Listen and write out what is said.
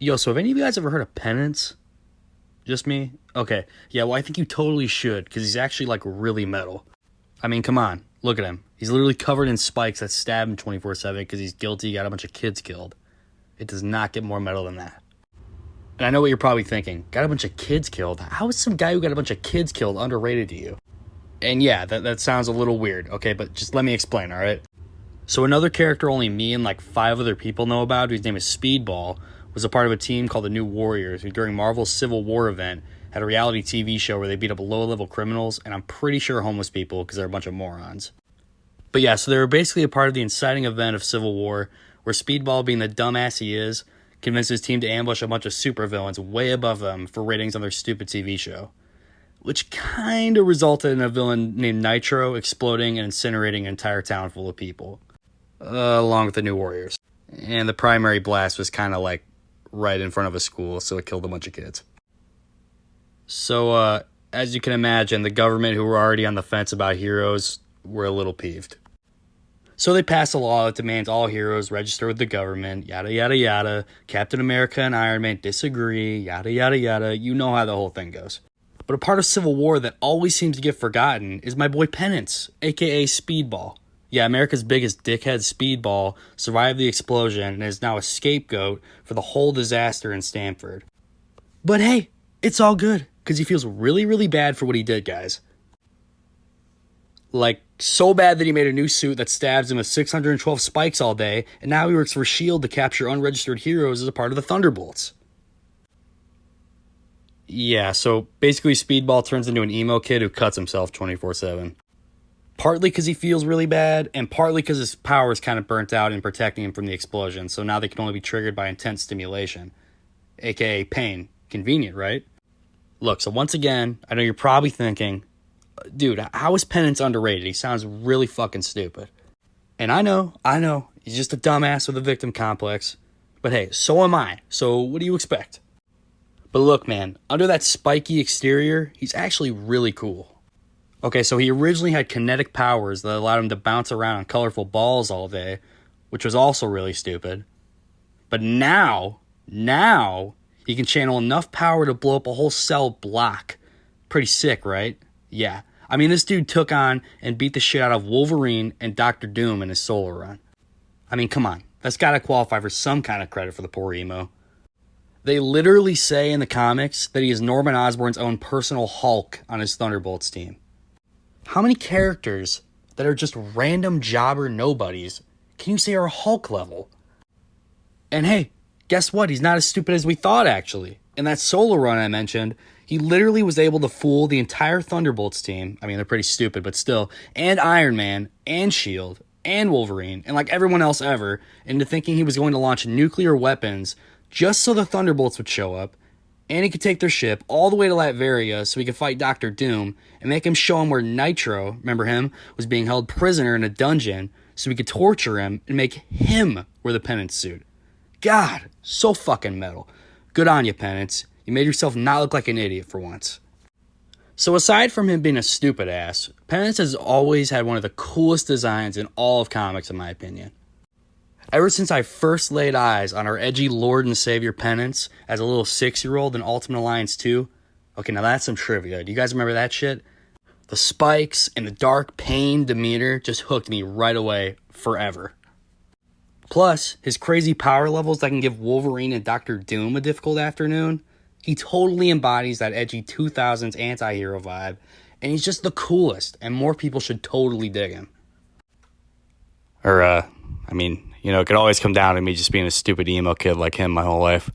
Yo, so have any of you guys ever heard of Penance? Just me? Okay. Yeah, well, I think you totally should, because he's actually, like, really metal. I mean, come on. Look at him. He's literally covered in spikes that stab him 24/7 because he's guilty, got a bunch of kids killed. It does not get more metal than that. And I know what you're probably thinking. Got a bunch of kids killed? How is some guy who got a bunch of kids killed underrated to you? And yeah, that sounds a little weird, okay? But just let me explain, alright? So another character only me and like 5 other people know about, whose name is Speedball, was a part of a team called the New Warriors, who during Marvel's Civil War event had a reality TV show where they beat up low-level criminals, and I'm pretty sure homeless people, because they're a bunch of morons. But yeah, so they were basically a part of the inciting event of Civil War, where Speedball, being the dumbass he is, convinced his team to ambush a bunch of supervillains way above them for ratings on their stupid TV show. Which kind of resulted in a villain named Nitro exploding and incinerating an entire town full of people. Along with the New Warriors. And the primary blast was kind of like right in front of a school, so it killed a bunch of kids. So, as you can imagine, the government, who were already on the fence about heroes, were a little peeved. So they passed a law that demands all heroes register with the government, yada yada yada. Captain America and Iron Man disagree, yada yada yada. You know how the whole thing goes. But a part of Civil War that always seems to get forgotten is my boy Penance, aka Speedball. Yeah, America's biggest dickhead Speedball survived the explosion and is now a scapegoat for the whole disaster in Stanford. But hey, it's all good, because he feels really, really bad for what he did, guys. Like, so bad that he made a new suit that stabs him with 612 spikes all day, and now he works for S.H.I.E.L.D. to capture unregistered heroes as a part of the Thunderbolts. Yeah, so basically Speedball turns into an emo kid who cuts himself 24/7. Partly because he feels really bad, and partly because his power is kind of burnt out in protecting him from the explosion, so now they can only be triggered by intense stimulation, aka pain. Convenient, right? Look, so once again, I know you're probably thinking, dude, how is Penance underrated? He sounds really fucking stupid. And I know, he's just a dumbass with a victim complex. But hey, so am I, so what do you expect? But look, man, under that spiky exterior, he's actually really cool. Okay, so he originally had kinetic powers that allowed him to bounce around on colorful balls all day, which was also really stupid. But now, he can channel enough power to blow up a whole cell block. Pretty sick, right? Yeah. I mean, this dude took on and beat the shit out of Wolverine and Doctor Doom in his solo run. I mean, come on. That's gotta qualify for some kind of credit for the poor emo. They literally say in the comics that he is Norman Osborn's own personal Hulk on his Thunderbolts team. How many characters that are just random jobber nobodies can you say are Hulk level? And hey, guess what? He's not as stupid as we thought, actually. In that solo run I mentioned, he literally was able to fool the entire Thunderbolts team. I mean, they're pretty stupid, but still. And Iron Man, and S.H.I.E.L.D., and Wolverine, and like everyone else ever, into thinking he was going to launch nuclear weapons just so the Thunderbolts would show up, and he could take their ship all the way to Latveria so he could fight Doctor Doom, and make him show him where Nitro, remember him, was being held prisoner in a dungeon, so he could torture him and make him wear the Penance suit. God, so fucking metal. Good on you, Penance. You made yourself not look like an idiot for once. So aside from him being a stupid ass, Penance has always had one of the coolest designs in all of comics, in my opinion. Ever since I first laid eyes on our edgy Lord and Savior Penance as a little 6-year-old in Ultimate Alliance 2, okay, now that's some trivia. Do you guys remember that shit? The spikes and the dark pain demeanor just hooked me right away, forever. Plus, his crazy power levels that can give Wolverine and Doctor Doom a difficult afternoon. He totally embodies that edgy 2000s anti-hero vibe, and he's just the coolest, and more people should totally dig him. Or, it could always come down to me just being a stupid emo kid like him my whole life.